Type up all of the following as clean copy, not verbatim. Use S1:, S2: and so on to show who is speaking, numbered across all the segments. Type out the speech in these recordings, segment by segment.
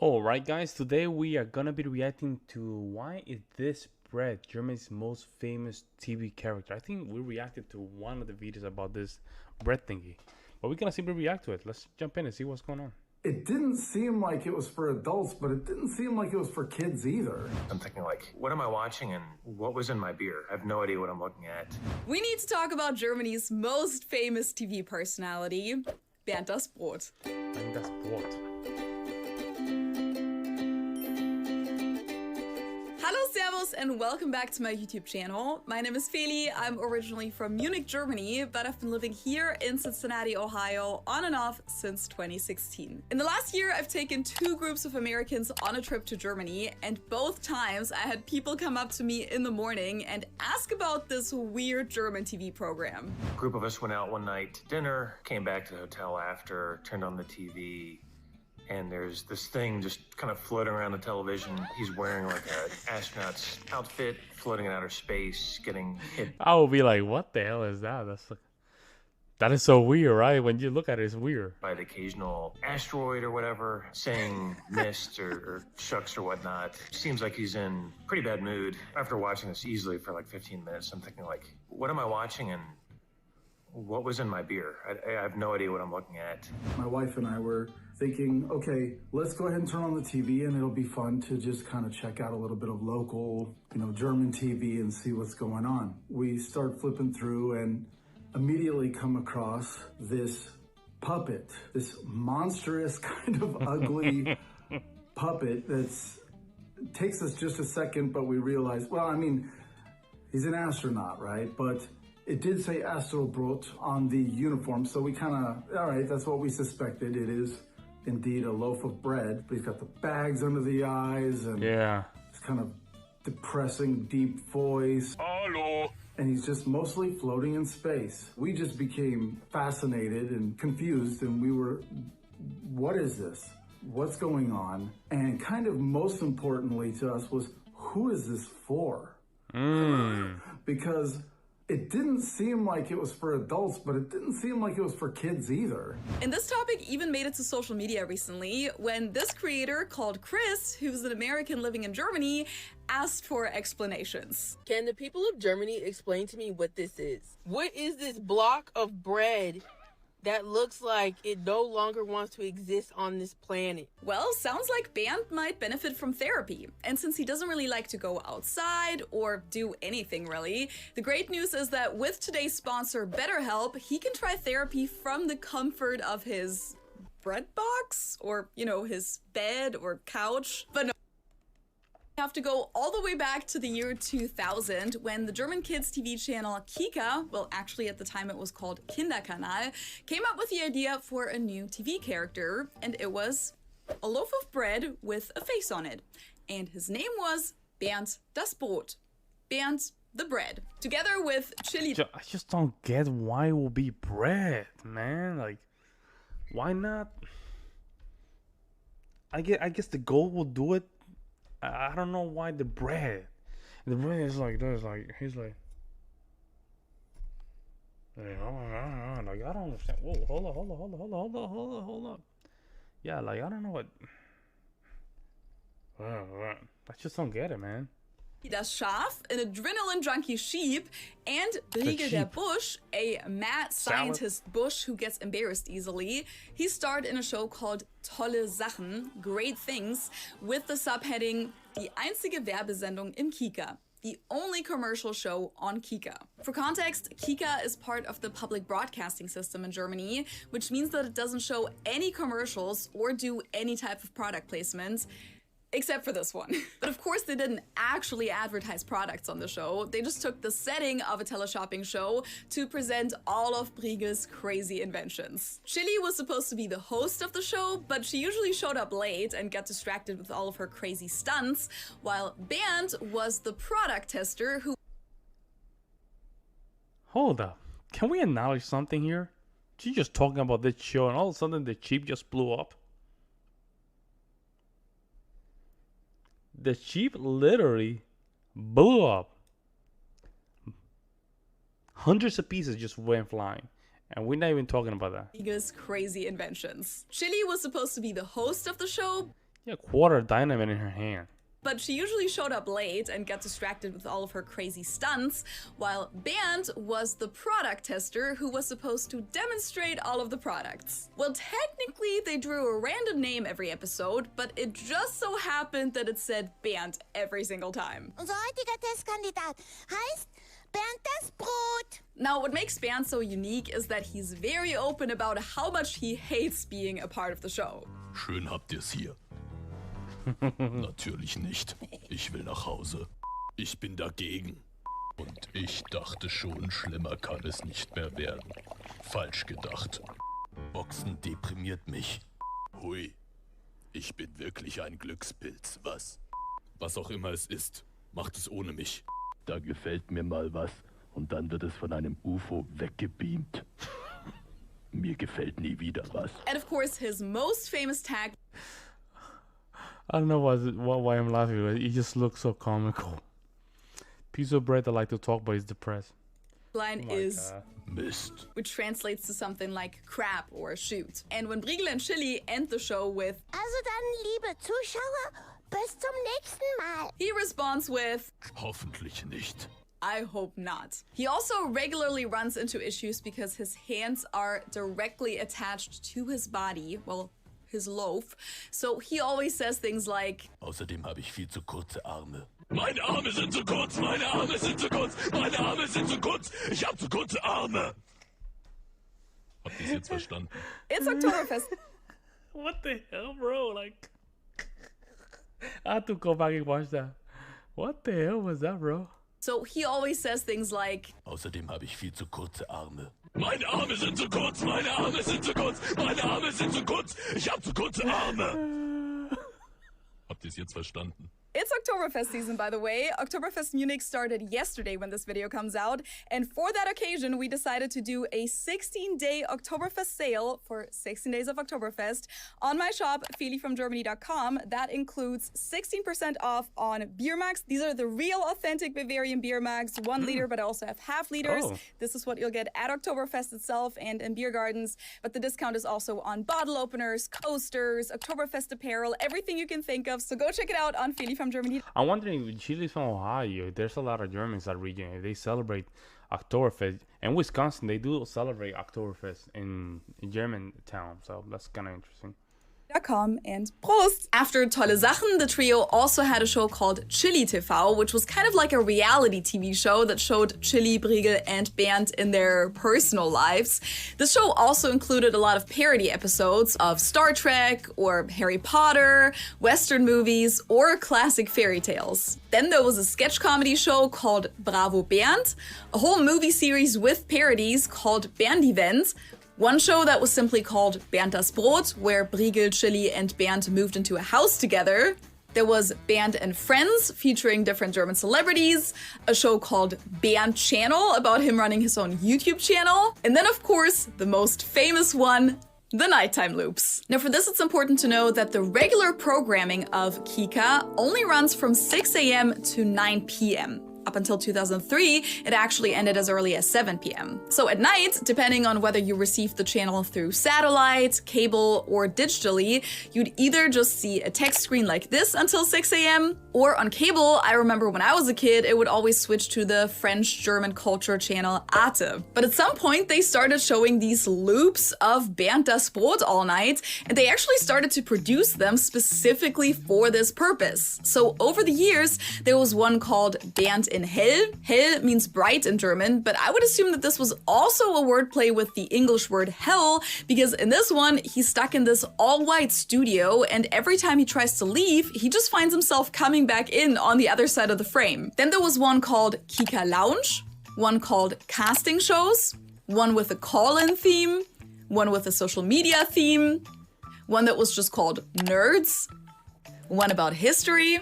S1: Alright guys, today we are gonna be reacting to why is this bread Germany's most famous TV character. I think we reacted to one of the videos about this bread thingy. But we're gonna simply react to it. Let's jump in and see what's going on.
S2: It didn't seem like it was for adults, but it didn't seem like it was for kids either.
S3: I'm thinking like, what am I watching and what was in my beer? I have no idea what I'm looking at.
S4: We need to talk about Germany's most famous TV personality, Bernd Das Brot.
S1: Bernd Das Brot.
S4: Hello, servus, and welcome back to my YouTube channel. My name is Feli. I'm originally from Munich, Germany, but I've been living here in Cincinnati, Ohio, on and off since 2016. In the last year, I've taken two groups of Americans on a trip to Germany, and both times I had people come up to me in the morning and ask about this weird German TV program.
S3: A group of us went out one night to dinner, came back to the hotel after, turned on the TV, and there's this thing just kind of floating around the television. He's wearing like an astronaut's outfit, floating in outer space, getting hit
S1: I will be like, what the hell is that? That is so weird, right? When you look at it, it's weird.
S3: by the occasional asteroid or whatever, saying mist or shucks or whatnot. Seems like he's in pretty bad mood. After watching this easily for like 15 minutes, I'm thinking like, what am I watching and what was in my beer? I have no idea what I'm looking at.
S2: My wife and I were thinking, okay, let's go ahead and turn on the TV and it'll be fun to just kind of check out a little bit of local, German TV and see what's going on. We start flipping through and immediately come across this puppet, this monstrous kind of ugly puppet that's takes us just a second, but we realize, well, I mean, he's an astronaut, right? But it did say Astronaut Brot on the uniform, so we kind of, all right, that's what we suspected. It is indeed a loaf of bread, but he's got the bags under the eyes and
S1: Yeah.
S2: this kind of depressing, deep voice.
S1: Hello.
S2: And he's just mostly floating in space. We just became fascinated and confused, and we were, what is this? What's going on? And kind of most importantly to us was, who is this for? Because it didn't seem like it was for adults, but it didn't seem like it was for kids either.
S4: And this topic even made it to social media recently when this creator called Chris, who's an American living in Germany, asked for explanations.
S5: Can the people of Germany explain to me what this is? What is this block of bread that looks like it no longer wants to exist on this planet?
S4: Well, sounds like Bernd might benefit from therapy. And since he doesn't really like to go outside or do anything really, the great news is that with today's sponsor, BetterHelp, he can try therapy from the comfort of his bread box or, his bed or couch. But no. Have to go all the way back to the year 2000 when the German kids TV channel Kika, well actually at the time it was called Kinderkanal, came up with the idea for a new TV character, and it was a loaf of bread with a face on it. And his name was Bernd Das Brot. Bernd the Bread. Together with chili.
S1: I just don't get why it will be bread, man. Like, why not? I guess the goal will do it. I don't know why the bread. The bread is like this, like he's like I don't understand. Whoa, hold on. Yeah, like I don't know what. I just don't get it, man.
S4: Das Schaf, an adrenaline junkie sheep, and Riegel der Busch, a mad scientist bush who gets embarrassed easily. He starred in a show called Tolle Sachen, Great Things, with the subheading Die einzige Werbesendung im Kika, the only commercial show on Kika. For context, Kika is part of the public broadcasting system in Germany, which means that it doesn't show any commercials or do any type of product placement. Except for this one. But of course they didn't actually advertise products on the show. They just took the setting of a teleshopping show to present all of Briegel's crazy inventions. Chili was supposed to be the host of the show, but she usually showed up late and got distracted with all of her crazy stunts, while Bernd was the product tester who—
S1: Hold up. Can we acknowledge something here? She's just talking about this show and all of a sudden the Jeep just blew up. The Jeep literally blew up. Hundreds of pieces just went flying. And we're not even talking about that.
S4: Giga's crazy inventions. Chili was supposed to be the host of the show.
S1: Yeah, quarter dynamite in her hand.
S4: But she usually showed up late and got distracted with all of her crazy stunts, while Bernd was the product tester who was supposed to demonstrate all of the products. Well, technically they drew a random name every episode, but it just so happened that it said Bernd every single time.
S6: Unser heutiger Testkandidat heißt Bernd Das Brot.
S4: Now, what makes Bernd so unique is that he's very open about how much he hates being a part of the show.
S7: Schön habt ihr's hier. Natürlich nicht. Ich will nach Hause. Ich bin dagegen. Und ich dachte schon, schlimmer kann es nicht mehr werden. Falsch gedacht. Boxen deprimiert mich. Hui. Ich bin wirklich ein Glückspilz, was? Was auch immer es ist, macht es ohne mich. Da gefällt mir mal was und dann wird es von einem UFO weggebeamt. Mir gefällt nie wieder was.
S4: And of course, his most famous tag.
S1: I don't know why I'm laughing, but he just looks so comical. Piece of bread I like to talk, but he's depressed.
S4: Line is
S7: Mist.
S4: which translates to something like crap or shoot. And when Briegel and Chili end the show with
S6: Also dann, liebe Zuschauer, bis zum nächsten Mal.
S4: he responds with
S7: Hoffentlich nicht.
S4: I hope not. He also regularly runs into issues because his hands are directly attached to his body, well, his loaf. So he always says things like,
S7: Außerdem habe ich viel zu kurze Arme. Meine Arme sind zu kurz, meine Arme sind zu kurz, meine Arme sind zu kurz. Ich habe zu kurze Arme. Habt ihr es jetzt verstanden?
S4: it's Oktoberfest.
S1: What the hell, bro? Like, I have to go back and watch that. What the hell was that, bro?
S4: So he always says things like,
S7: Außerdem habe ich viel zu kurze Arme. Meine Arme sind zu kurz, meine Arme sind zu kurz, meine Arme sind zu kurz. Ich habe zu kurze Arme. Habt ihr es jetzt verstanden?
S4: It's Oktoberfest season, by the way. Oktoberfest Munich started yesterday when this video comes out. And for that occasion, we decided to do a 16-day Oktoberfest sale for 16 days of Oktoberfest on my shop, feelyfromgermany.com. That includes 16% off on beer mugs. These are the real authentic Bavarian beer mugs, 1 liter, but I also have half liters.
S1: Oh.
S4: This is what you'll get at Oktoberfest itself and in beer gardens. But the discount is also on bottle openers, coasters, Oktoberfest apparel, everything you can think of. So go check it out on Feely from Germany.
S1: I'm wondering if Chile's from Ohio. There's a lot of Germans that region. If they celebrate Oktoberfest, and Wisconsin, they do celebrate Oktoberfest in Germantown. So that's kind of interesting.
S4: And Prost! After Tolle Sachen, the trio also had a show called Chili TV, which was kind of like a reality TV show that showed Chili, Briegel, and Bernd in their personal lives. The show also included a lot of parody episodes of Star Trek or Harry Potter, Western movies, or classic fairy tales. Then there was a sketch comedy show called Bravo Bernd, a whole movie series with parodies called Inventions, one show that was simply called Bernd Das Brot, where Briegel, Chili, and Bernd moved into a house together. There was Bernd and Friends, featuring different German celebrities, a show called Bernd Channel, about him running his own YouTube channel, and then, of course, the most famous one, the nighttime loops. Now for this, it's important to know that the regular programming of Kika only runs from 6 a.m. to 9 p.m. Up until 2003, it actually ended as early as 7 p.m. So at night, depending on whether you received the channel through satellite, cable, or digitally, you'd either just see a text screen like this until 6 a.m., or on cable, I remember when I was a kid, it would always switch to the French-German culture channel Arte. But at some point, they started showing these loops of Bernd Das Brot all night, and they actually started to produce them specifically for this purpose. So over the years, there was one called Bernd in Hell. Hell means bright in German, but I would assume that this was also a wordplay with the English word hell, because in this one, he's stuck in this all-white studio, and every time he tries to leave, he just finds himself coming back in on the other side of the frame. Then there was one called Kika Lounge, one called Casting Shows, one with a call-in theme, one with a social media theme, one that was just called Nerds, one about history,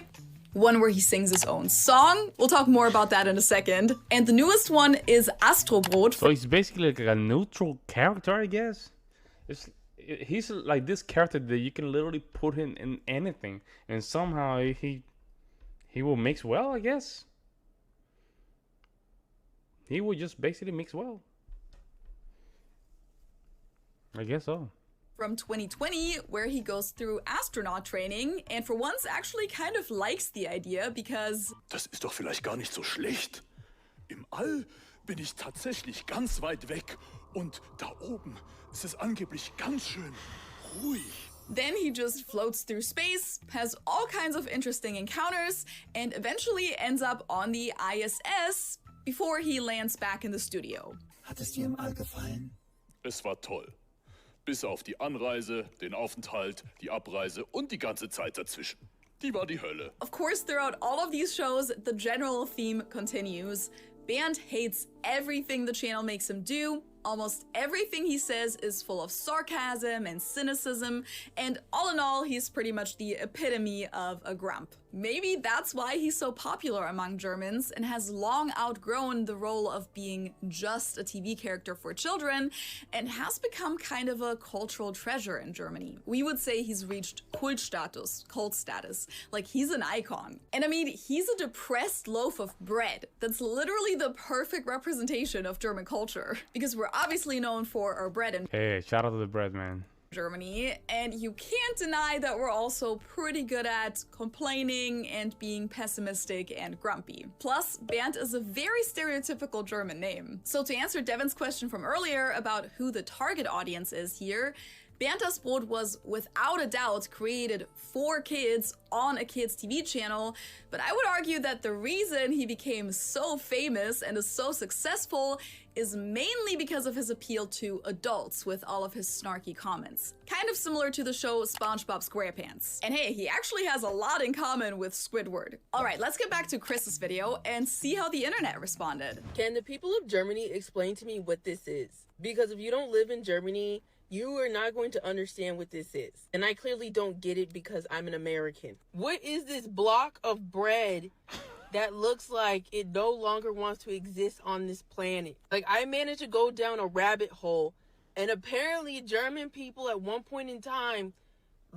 S4: one where he sings his own song. We'll talk more about that in a second. And the newest one is Astronaut.
S1: So he's basically like a neutral character, I guess. He's like this character that you can literally put him in anything, and somehow he will mix well, I guess. He will just basically mix well. I guess so.
S4: from 2020, where he goes through astronaut training and for once actually kind of likes the idea because
S7: Das ist doch vielleicht gar nicht so schlecht. Im All bin ich tatsächlich ganz weit weg und da oben ist es angeblich ganz schön ruhig.
S4: then he just floats through space, has all kinds of interesting encounters, and eventually ends up on the ISS before he lands back in the studio.
S8: Hat es dir im All gefallen?
S7: Es war toll. Bis auf die Anreise, den Aufenthalt, die Abreise und die ganze Zeit dazwischen. Die war die Hölle.
S4: Of course, throughout all of these shows, the general theme continues. Bernd hates everything the channel makes him do. Almost everything he says is full of sarcasm and cynicism, and all in all, he's pretty much the epitome of a grump. Maybe that's why he's so popular among Germans and has long outgrown the role of being just a TV character for children and has become kind of a cultural treasure in Germany. We would say he's reached cult status, like he's an icon. And I mean, he's a depressed loaf of bread. That's literally the perfect representation of German culture, because we're obviously known for our bread in
S1: Hey, shout out to the bread, man.
S4: Germany, and you can't deny that we're also pretty good at complaining and being pessimistic and grumpy. Plus, Bernd is a very stereotypical German name. So to answer Devin's question from earlier about who the target audience is here, Bernd Das Brot was without a doubt created for kids on a kids TV channel, but I would argue that the reason he became so famous and is so successful is mainly because of his appeal to adults with all of his snarky comments. Kind of similar to the show SpongeBob SquarePants. And hey, he actually has a lot in common with Squidward. Alright, let's get back to Chris's video and see how the internet responded.
S5: Can the people of Germany explain to me what this is? Because if you don't live in Germany, you are not going to understand what this is. And I clearly don't get it because I'm an American. What is this block of bread that looks like it no longer wants to exist on this planet? Like, I managed to go down a rabbit hole, and apparently German people at one point in time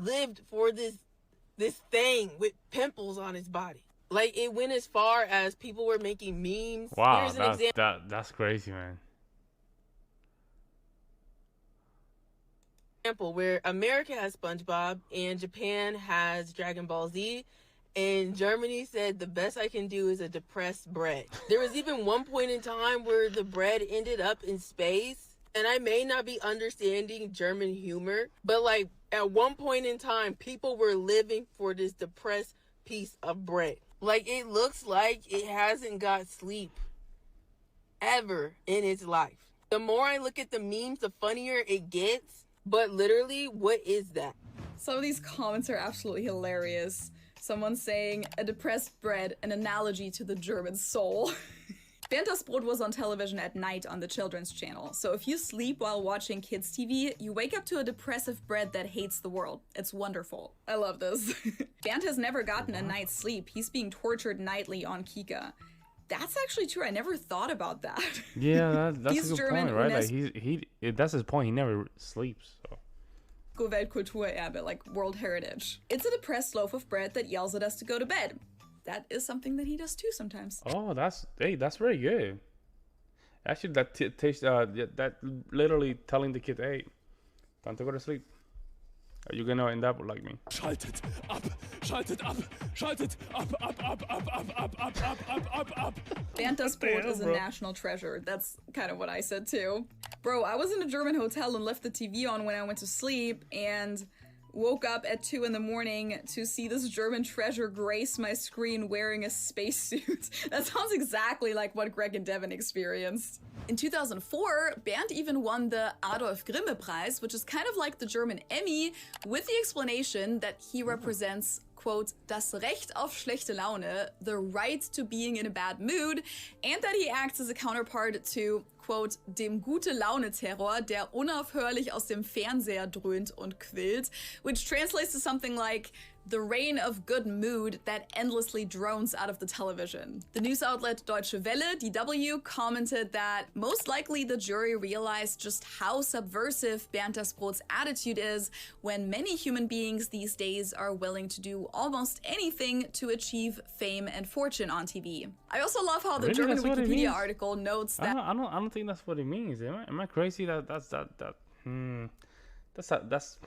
S5: lived for this thing with pimples on his body. Like, it went as far as people were making memes.
S1: Wow,
S5: Here's an example.
S1: that's crazy, man.
S5: Where America has SpongeBob and Japan has Dragon Ball Z, and Germany said the best I can do is a depressed bread. There was even one point in time where the bread ended up in space, and I may not be understanding German humor, but like at one point in time, people were living for this depressed piece of bread. Like, it looks like it hasn't got sleep ever in its life. The more I look at the memes, the funnier it gets. But literally, what is that?
S4: Some of these comments are absolutely hilarious. Someone saying, a depressed bread, an analogy to the German soul. Bernd Das Brot was on television at night on the children's channel. So if you sleep while watching kids TV, you wake up to a depressive bread that hates the world. It's wonderful. I love this. Bernd has never gotten a night's sleep. He's being tortured nightly on Kika. That's actually true. I never thought about that.
S1: Yeah, that's
S4: He's
S1: a good
S4: German,
S1: point, right? Like that's his point. He never sleeps. So.
S4: Weltkulturerbe, like World Heritage. It's a depressed loaf of bread that yells at us to go to bed. That is something that he does too sometimes.
S1: Oh, that's very good. Actually, that literally telling the kid, hey, time to go to sleep. You're gonna end up like me.
S7: Schaltet ab, schaltet ab, schaltet ab, ab, ab, ab, ab, ab, ab, ab, ab, ab.
S4: Bernd Das Brot is a national treasure. That's kind of what I said too. Bro, I was in a German hotel and left the TV on when I went to sleep and woke up at 2 in the morning to see this German treasure grace my screen wearing a spacesuit. That sounds exactly like what Greg and Devin experienced. In 2004, Bernd even won the Adolf Grimme Prize, which is kind of like the German Emmy, with the explanation that he represents, quote, das Recht auf schlechte Laune, the right to being in a bad mood, and that he acts as a counterpart to, quote, dem Gute-Laune-Terror, der unaufhörlich aus dem Fernseher dröhnt und quillt, which translates to something like the reign of good mood that endlessly drones out of the television. The news outlet Deutsche Welle, DW, commented that most likely the jury realized just how subversive Bernd Das Brot's attitude is when many human beings these days are willing to do almost anything to achieve fame and fortune on TV. I also love how the
S1: Really?
S4: German
S1: That's what it
S4: Wikipedia
S1: means?
S4: article notes that
S1: I don't think that's what it means. Am I crazy? That That's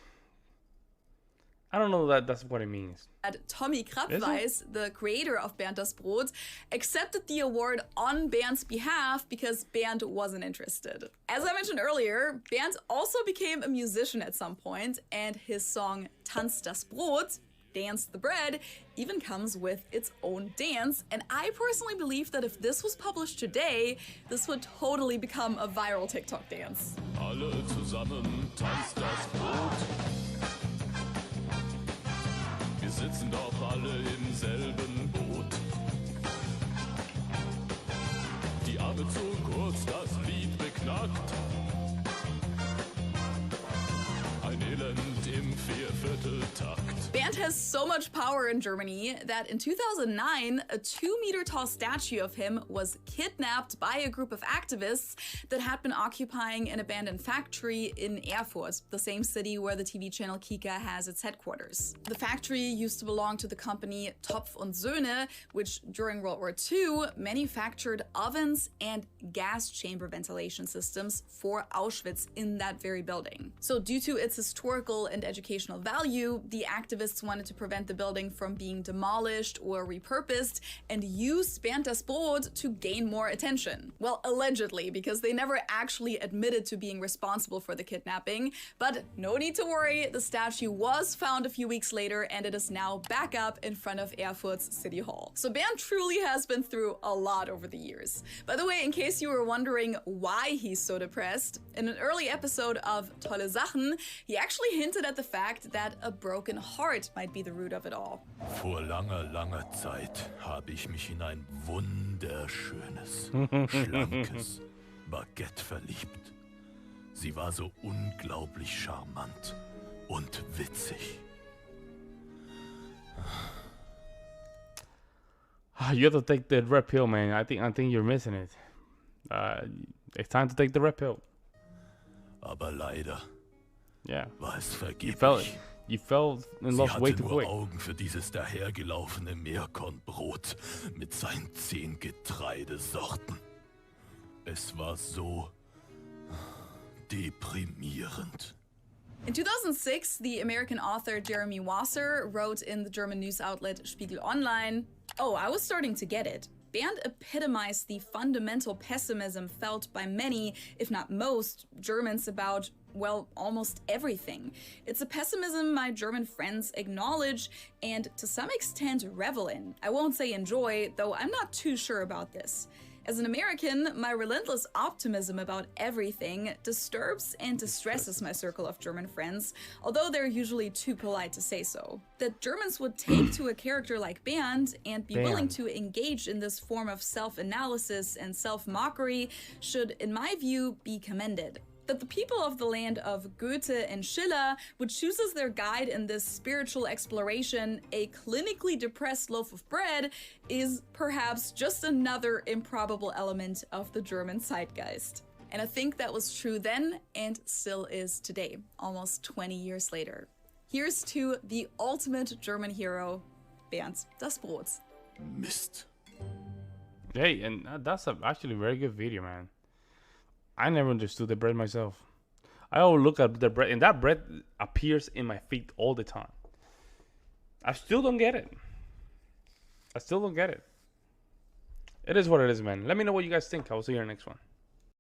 S1: I don't know that that's what it means.
S4: Tommy Krabweis, the creator of Bernd Das Brot, accepted the award on Bernd's behalf because Bernd wasn't interested. As I mentioned earlier, Bernd also became a musician at some point, and his song Tanz das Brot, Dance the Bread, even comes with its own dance, and I personally believe that if this was published today, this would totally become a viral TikTok dance.
S7: Alle zusammen tanzt das Brot. Wir sitzen doch alle im selben Boot. Die Arme zu kurz, das Lied beknackt. Ein Elend im Viervierteltakt.
S4: Bernd has so much power in Germany that in 2009, a 2-meter tall statue of him was kidnapped by a group of activists that had been occupying an abandoned factory in Erfurt, the same city where the TV channel Kika has its headquarters. The factory used to belong to the company Topf und Söhne, which during World War II manufactured ovens and gas chamber ventilation systems for Auschwitz in that very building. So due to its historical and educational value, the activists wanted to prevent the building from being demolished or repurposed and used Bernd Das Brot to gain more attention. Well, allegedly, because they never actually admitted to being responsible for the kidnapping. But no need to worry, the statue was found a few weeks later and it is now back up in front of Erfurt's City Hall. So Bernd truly has been through a lot over the years. By the way, in case you were wondering why he's so depressed, in an early episode of Tolle Sachen, he actually hinted at the fact that a broken heart might be the root of it all.
S7: Vor langer Zeit habe ich mich in ein wunderschönes, schlankes Baguette verliebt. Sie war so unglaublich charmant und witzig.
S1: You have to take the red pill, man. I think you're missing it. It's time to take the red pill.
S7: Aber leider war es vergeblich.
S1: You fell in love way too quick.
S7: Sie hatte nur Augen für dieses dahergelaufene Meerkornbrot mit seinen 10 Getreidesorten. Es war so deprimierend.
S4: In 2006, the American author Jeremy Wasser wrote in the German news outlet Spiegel Online, "Oh, I was starting to get it. Bernd epitomized the fundamental pessimism felt by many, if not most, Germans about, well, almost everything. It's a pessimism my German friends acknowledge and to some extent revel in. I won't say enjoy, though I'm not too sure about this. As an American, my relentless optimism about everything disturbs and distresses my circle of German friends, although they're usually too polite to say so. That Germans would take to a character like Bernd and be willing to engage in this form of self-analysis and self-mockery should, in my view, be commended. That the people of the land of Goethe and Schiller would choose as their guide in this spiritual exploration a clinically depressed loaf of bread is perhaps just another improbable element of the German zeitgeist. And I think that was true then and still is today, almost 20 years later. Here's to the ultimate German hero, Bernd Das Brot.
S7: Mist.
S1: Hey, and that's actually a very good video, man. I never understood the bread myself. I always look at the bread, and that bread appears in my feed all the time. I still don't get it. It is what it is, man. Let me know what you guys think. I will see you in the next one.